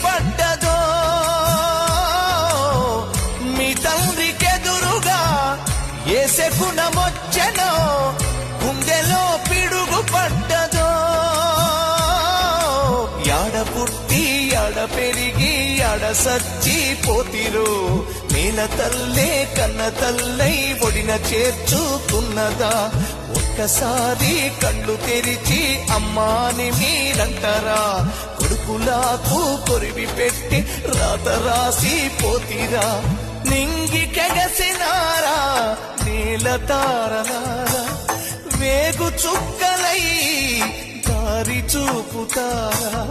పడ్డదో మీ తండ్రికెదురుగా ఏసెకునమొచ్చెనో గుండెలో పిడుగు పడ్డదో యాడ పుట్టి యాడ పెరిగి యాడ సచ్చిపోతిరో నేల తల్లే కన్న తల్లై ఒడిన చేర్చుకున్నదా ఒక్కసారి కళ్ళు తెరిచి అమ్మాని మీరంటారా కొడుకులాకు కొరివి పెట్టి రాత రాసి పోతిరా నింగి కెగసినారా నేల తారనారా వేగు చుక్కలై దారి చూపుతారా